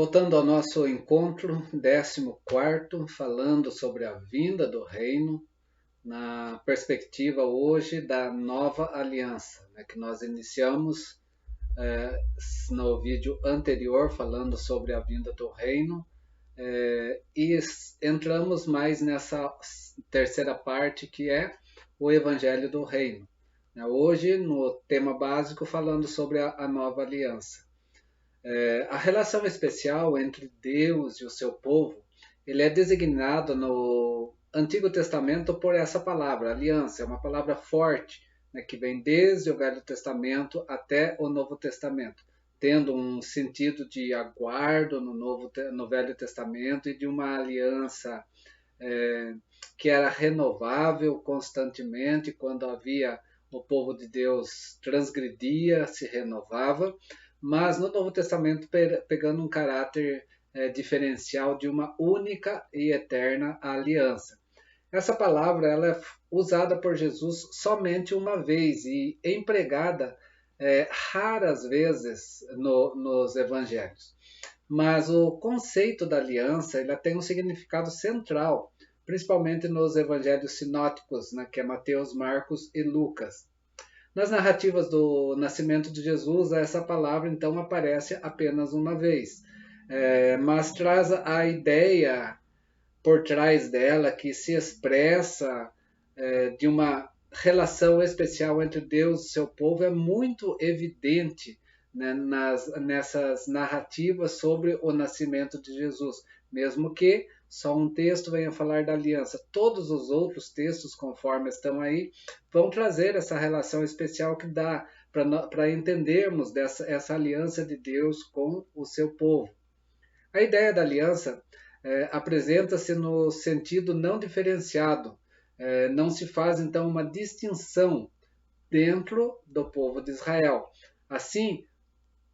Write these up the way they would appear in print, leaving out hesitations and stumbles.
Voltando ao nosso encontro 14º, falando sobre a vinda do reino, na perspectiva hoje da nova aliança, né, que nós iniciamos no vídeo anterior, falando sobre a vinda do reino, e entramos mais nessa terceira parte, que é o Evangelho do Reino. Hoje, no tema básico, falando sobre a nova aliança. A relação especial entre Deus e o seu povo, ele é designado no Antigo Testamento por essa palavra, aliança. É uma palavra forte, né, que vem desde o Velho Testamento até o Novo Testamento, tendo um sentido de aguardo no Velho Testamento e de uma aliança que era renovável constantemente. Quando havia o povo de Deus transgredia, se renovava, mas no Novo Testamento pegando um caráter diferencial de uma única e eterna aliança. Essa palavra ela é usada por Jesus somente uma vez e empregada raras vezes nos evangelhos. Mas o conceito da aliança ela tem um significado central, principalmente nos evangelhos sinóticos, né, que é Mateus, Marcos e Lucas. Nas narrativas do nascimento de Jesus, essa palavra então aparece apenas uma vez, mas traz a ideia por trás dela que se expressa de uma relação especial entre Deus e seu povo, é muito evidente, né, nessas narrativas sobre o nascimento de Jesus, mesmo que só um texto venha falar da aliança. Todos os outros textos, conforme estão aí, vão trazer essa relação especial que dá para entendermos essa aliança de Deus com o seu povo. A ideia da aliança apresenta-se no sentido não diferenciado. Não se faz, então, uma distinção dentro do povo de Israel. Assim,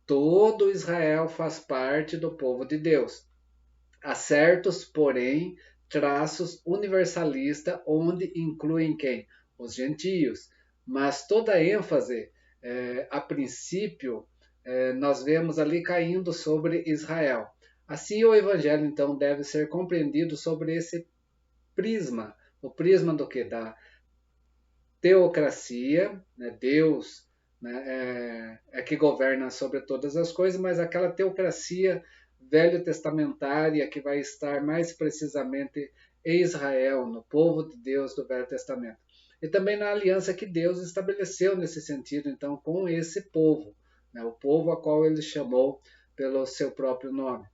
todo Israel faz parte do povo de Deus. Há certos, porém, traços universalistas, onde incluem quem? Os gentios. Mas toda a ênfase, a princípio, nós vemos ali caindo sobre Israel. Assim, o Evangelho, então, deve ser compreendido sobre esse prisma. O prisma do que? Da teocracia, né? Deus, né, é que governa sobre todas as coisas, mas aquela teocracia velho testamentária que vai estar mais precisamente em Israel, no povo de Deus do Velho Testamento. E também na aliança que Deus estabeleceu nesse sentido, então, com esse povo, né, o povo a qual ele chamou pelo seu próprio nome.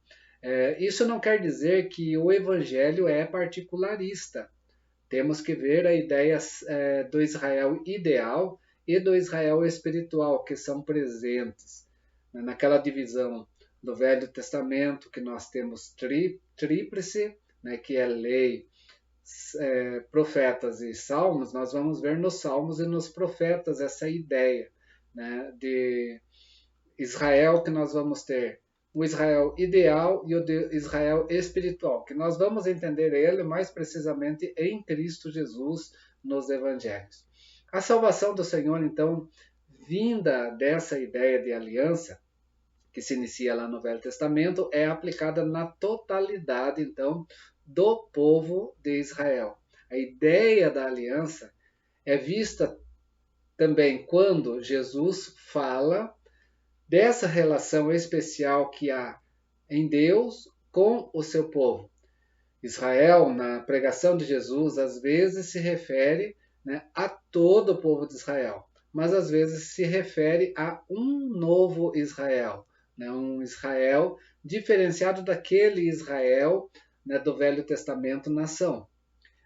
Isso não quer dizer que o evangelho é particularista. Temos que ver a ideia do Israel ideal e do Israel espiritual, que são presentes naquela divisão do Velho Testamento, que nós temos tríplice, né, que é lei, profetas e salmos. Nós vamos ver nos salmos e nos profetas essa ideia, né, de Israel, que nós vamos ter o Israel ideal e o Israel espiritual, que nós vamos entender ele mais precisamente em Cristo Jesus nos evangelhos. A salvação do Senhor, então, vinda dessa ideia de aliança, que se inicia lá no Velho Testamento, é aplicada na totalidade, então, do povo de Israel. A ideia da aliança é vista também quando Jesus fala dessa relação especial que há em Deus com o seu povo. Israel, na pregação de Jesus, às vezes se refere, né, a todo o povo de Israel, mas às vezes se refere a um novo Israel, né, um Israel diferenciado daquele Israel, né, do Velho Testamento nação.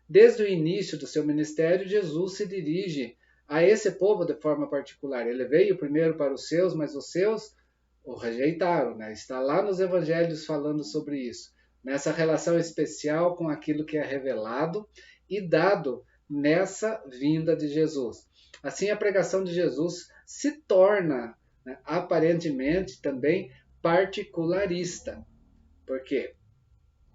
Desde o início do seu ministério, Jesus se dirige a esse povo de forma particular. Ele veio primeiro para os seus, mas os seus o rejeitaram, né? Está lá nos evangelhos falando sobre isso, nessa relação especial com aquilo que é revelado e dado nessa vinda de Jesus. Assim, a pregação de Jesus se torna, né, aparentemente também particularista. Por quê?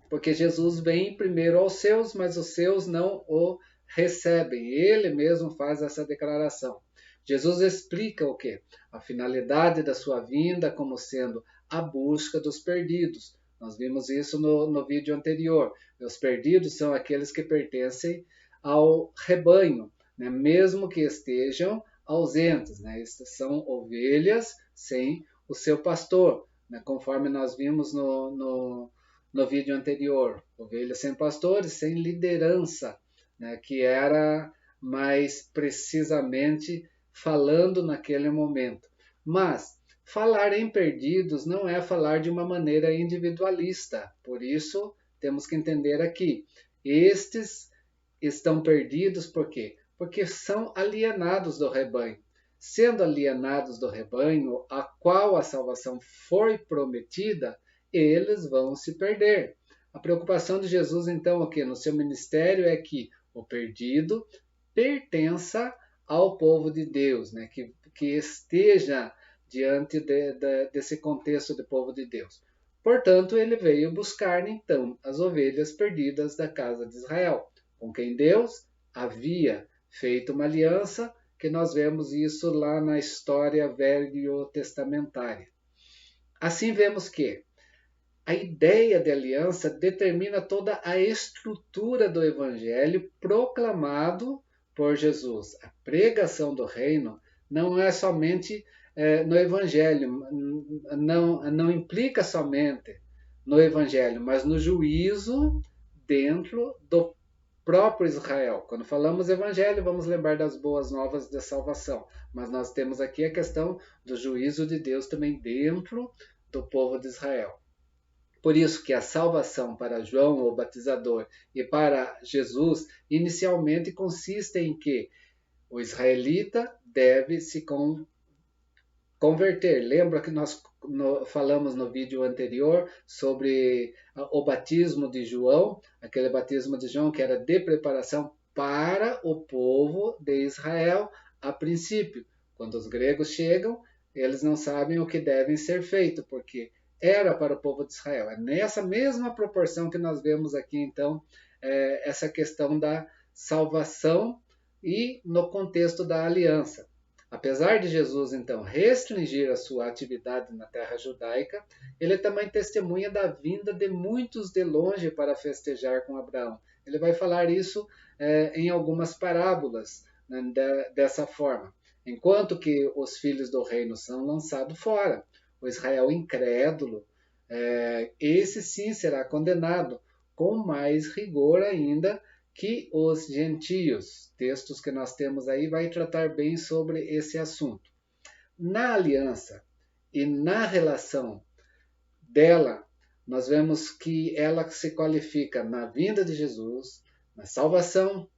Porque Jesus vem primeiro aos seus, mas os seus não o recebem. Ele mesmo faz essa declaração. Jesus explica o quê? A finalidade da sua vinda como sendo a busca dos perdidos. Nós vimos isso no vídeo anterior. Os perdidos são aqueles que pertencem ao rebanho, né? Mesmo que estejam ausentes, né? Estas são ovelhas sem o seu pastor, né? Conforme nós vimos no vídeo anterior. Ovelhas sem pastores, sem liderança, né? Que era mais precisamente falando naquele momento. Mas falar em perdidos não é falar de uma maneira individualista. Por isso, temos que entender aqui. Estes estão perdidos por quê? Porque são alienados do rebanho. Sendo alienados do rebanho, a qual a salvação foi prometida, eles vão se perder. A preocupação de Jesus, então, aqui no seu ministério é que o perdido pertença ao povo de Deus, né? que esteja diante desse contexto do povo de Deus. Portanto, ele veio buscar, então, as ovelhas perdidas da casa de Israel, com quem Deus havia feito uma aliança, que nós vemos isso lá na história velho-testamentária. Assim, vemos que a ideia de aliança determina toda a estrutura do evangelho proclamado por Jesus. A pregação do reino não é somente no evangelho, não implica somente no evangelho, mas no juízo dentro do próprio Israel. Quando falamos evangelho, vamos lembrar das boas novas de salvação, mas nós temos aqui a questão do juízo de Deus também dentro do povo de Israel. Por isso que a salvação para João, o batizador, e para Jesus, inicialmente consiste em que o israelita deve se converter. Lembra que nós falamos no vídeo anterior sobre o batismo de João, aquele batismo de João que era de preparação para o povo de Israel a princípio. Quando os gregos chegam, eles não sabem o que devem ser feito, porque era para o povo de Israel. É nessa mesma proporção que nós vemos aqui, então, essa questão da salvação e no contexto da aliança. Apesar de Jesus, então, restringir a sua atividade na terra judaica, ele também testemunha da vinda de muitos de longe para festejar com Abraão. Ele vai falar isso em algumas parábolas, né, dessa forma. Enquanto que os filhos do reino são lançados fora, o Israel incrédulo, esse sim será condenado com mais rigor ainda que os gentios. Textos que nós temos aí vai tratar bem sobre esse assunto. Na aliança e na relação dela, nós vemos que ela se qualifica na vinda de Jesus, na salvação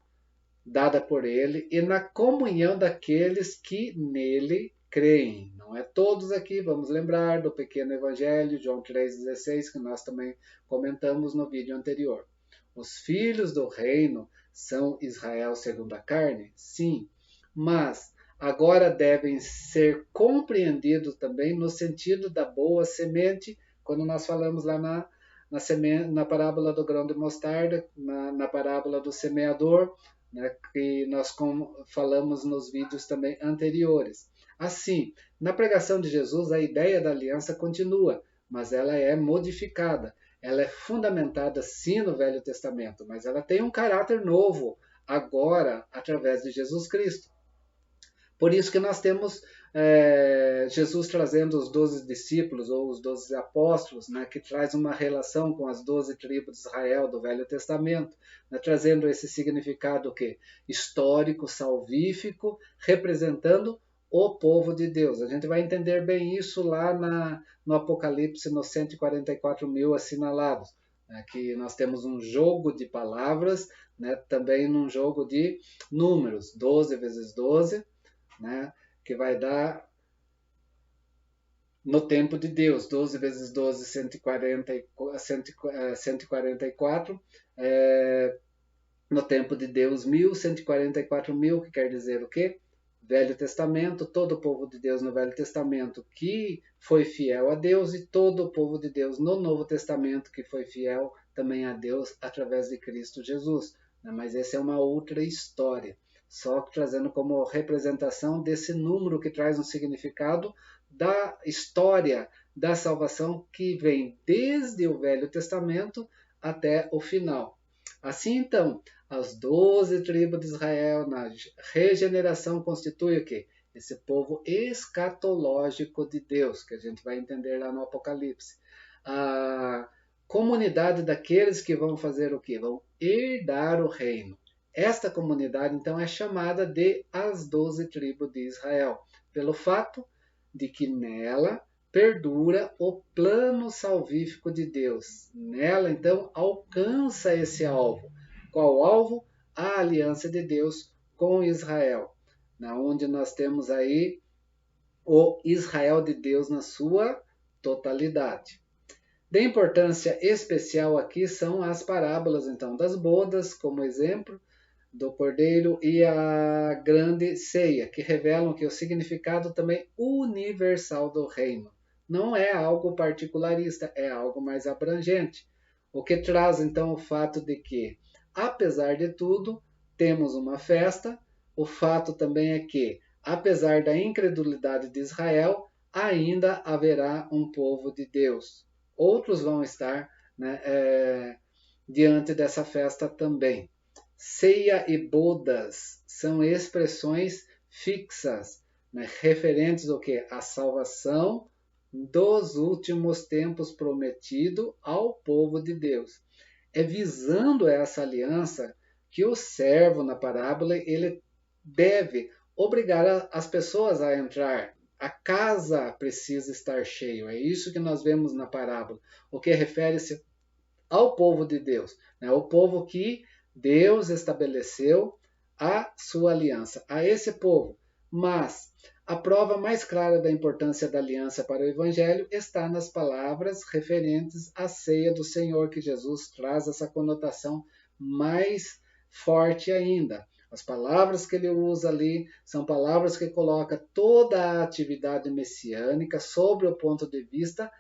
dada por ele e na comunhão daqueles que nele creem. Não é todos aqui, vamos lembrar do pequeno evangelho, João 3,16, que nós também comentamos no vídeo anterior. Os filhos do reino são Israel segundo a carne? Sim, mas agora devem ser compreendidos também no sentido da boa semente, quando nós falamos lá na parábola do grão de mostarda, na parábola do semeador, né, que nós falamos nos vídeos também anteriores. Assim, na pregação de Jesus, a ideia da aliança continua, mas ela é modificada. Ela é fundamentada sim no Velho Testamento, mas ela tem um caráter novo agora através de Jesus Cristo. Por isso que nós temos Jesus trazendo os 12 discípulos ou os 12 apóstolos, né, que traz uma relação com as 12 tribos de Israel do Velho Testamento, né, trazendo esse significado histórico, salvífico, representando o povo de Deus. A gente vai entender bem isso lá no Apocalipse, nos 144.000 assinalados, né, que nós temos um jogo de palavras, né, também num jogo de números, 12 vezes 12, né, que vai dar no tempo de Deus, 12 vezes 12, 144, no tempo de Deus, 1.144.000, que quer dizer o quê? Velho Testamento, todo o povo de Deus no Velho Testamento que foi fiel a Deus e todo o povo de Deus no Novo Testamento que foi fiel também a Deus através de Cristo Jesus. Mas essa é uma outra história, só trazendo como representação desse número que traz um significado da história da salvação que vem desde o Velho Testamento até o final. Assim, então, as 12 tribos de Israel na regeneração constituem o quê? Esse povo escatológico de Deus, que a gente vai entender lá no Apocalipse. A comunidade daqueles que vão fazer o quê? Vão herdar o reino. Esta comunidade, então, é chamada de as 12 tribos de Israel, pelo fato de que nela perdura o plano salvífico de Deus. Nela, então, alcança esse alvo. Qual alvo? A aliança de Deus com Israel, onde nós temos aí o Israel de Deus na sua totalidade. De importância especial aqui são as parábolas, então, das bodas, como exemplo, do Cordeiro e a grande ceia, que revelam que o significado também universal do reino. Não é algo particularista, é algo mais abrangente. O que traz então o fato de que, apesar de tudo, temos uma festa. O fato também é que, apesar da incredulidade de Israel, ainda haverá um povo de Deus. Outros vão estar diante dessa festa também. Ceia e bodas são expressões fixas, referentes ao que? A salvação dos últimos tempos prometido ao povo de Deus. É visando essa aliança que o servo na parábola ele deve obrigar as pessoas a entrar. A casa precisa estar cheia. É isso que nós vemos na parábola, o que refere-se ao povo de Deus, o povo que Deus estabeleceu a sua aliança, a esse povo. Mas a prova mais clara da importância da aliança para o Evangelho está nas palavras referentes à ceia do Senhor, que Jesus traz essa conotação mais forte ainda. As palavras que ele usa ali são palavras que colocam toda a atividade messiânica sobre o ponto de vista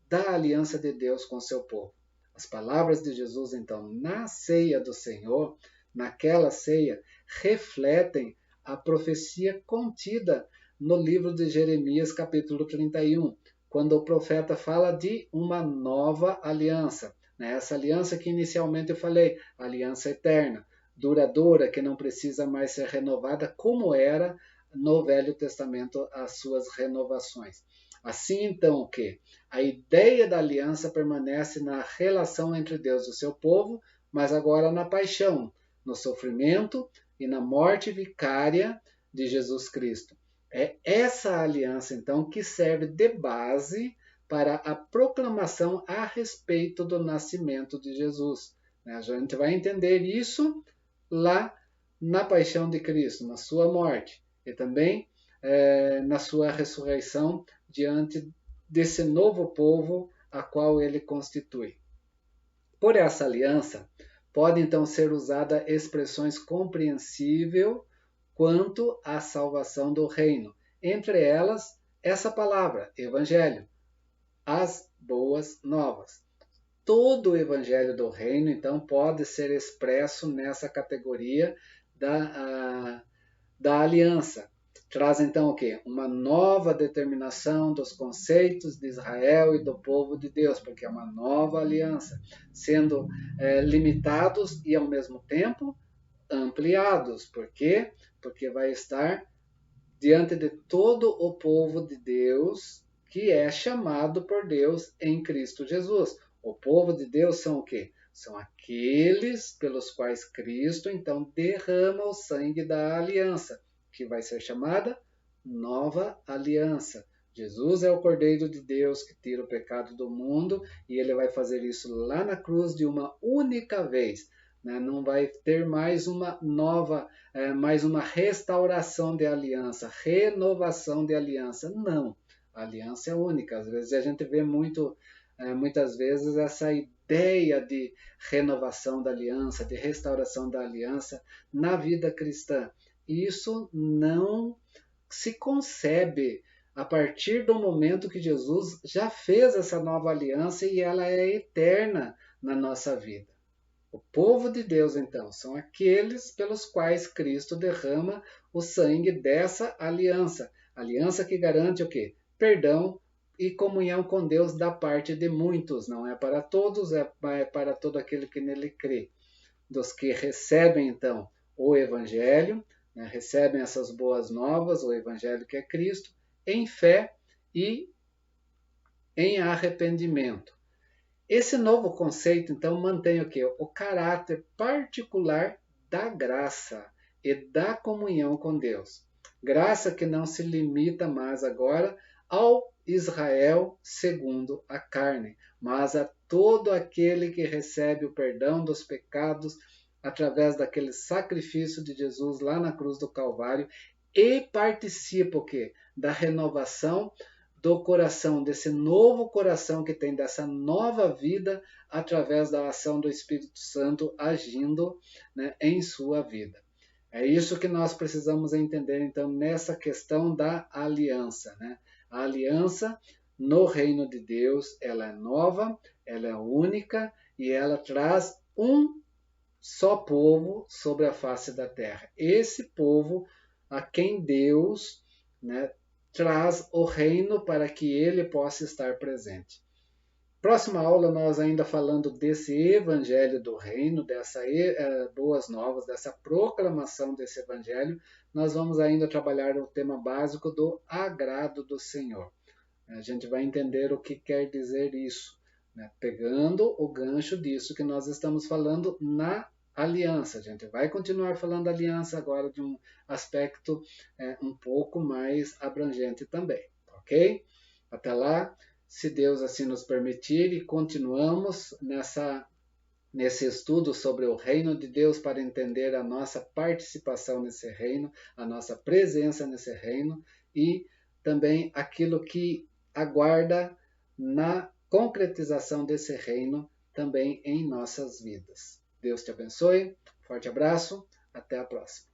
da aliança de Deus com seu povo. As palavras de Jesus, então, na ceia do Senhor, naquela ceia, refletem a profecia contida no livro de Jeremias, capítulo 31, quando o profeta fala de uma nova aliança. Essa aliança que inicialmente eu falei, aliança eterna, duradoura, que não precisa mais ser renovada, como era no Velho Testamento as suas renovações. Assim, então, o que? A ideia da aliança permanece na relação entre Deus e o seu povo, mas agora na paixão, no sofrimento e na morte vicária de Jesus Cristo. É essa aliança, então, que serve de base para a proclamação a respeito do nascimento de Jesus. A gente vai entender isso lá na paixão de Cristo, na sua morte, e também na sua ressurreição diante desse novo povo a qual ele constitui. Por essa aliança, pode então ser usada expressões compreensíveis quanto à salvação do reino. Entre elas, essa palavra, evangelho, as boas novas. Todo o evangelho do reino, então, pode ser expresso nessa categoria da aliança. Traz então o quê? Uma nova determinação dos conceitos de Israel e do povo de Deus, porque é uma nova aliança, sendo limitados e ao mesmo tempo ampliados. Por quê? Porque vai estar diante de todo o povo de Deus que é chamado por Deus em Cristo Jesus. O povo de Deus são o quê? São aqueles pelos quais Cristo então derrama o sangue da aliança, que vai ser chamada Nova Aliança. Jesus é o Cordeiro de Deus que tira o pecado do mundo e ele vai fazer isso lá na cruz de uma única vez. Não vai ter mais uma nova, mais uma restauração de aliança, renovação de aliança. Não, a aliança é única. Às vezes a gente vê muitas vezes essa ideia de renovação da aliança, de restauração da aliança na vida cristã. Isso não se concebe a partir do momento que Jesus já fez essa nova aliança e ela é eterna na nossa vida. O povo de Deus, então, são aqueles pelos quais Cristo derrama o sangue dessa aliança. Aliança que garante o quê? Perdão e comunhão com Deus da parte de muitos, não é para todos, é para todo aquele que nele crê. Dos que recebem, então, o Evangelho, né, recebem essas boas novas, o Evangelho que é Cristo, em fé e em arrependimento. Esse novo conceito, então, mantém o quê? O caráter particular da graça e da comunhão com Deus. Graça que não se limita mais agora ao Israel segundo a carne, mas a todo aquele que recebe o perdão dos pecados através daquele sacrifício de Jesus lá na cruz do Calvário e participa o quê? Da renovação do coração, desse novo coração que tem, dessa nova vida através da ação do Espírito Santo agindo, né, em sua vida. É isso que nós precisamos entender, então, nessa questão da aliança, né? A aliança no reino de Deus, ela é nova, ela é única e ela traz um só povo sobre a face da terra. Esse povo a quem Deus, né, traz o reino para que ele possa estar presente. Próxima aula, nós ainda falando desse evangelho do reino, dessas boas novas, dessa proclamação desse evangelho, nós vamos ainda trabalhar o tema básico do agrado do Senhor. A gente vai entender o que quer dizer isso, né? Pegando o gancho disso que nós estamos falando na aliança. A gente vai continuar falando da aliança agora de um aspecto um pouco mais abrangente também, ok? Até lá, se Deus assim nos permitir, e continuamos nesse estudo sobre o reino de Deus para entender a nossa participação nesse reino, a nossa presença nesse reino e também aquilo que aguarda na concretização desse reino também em nossas vidas. Deus te abençoe, forte abraço, até a próxima.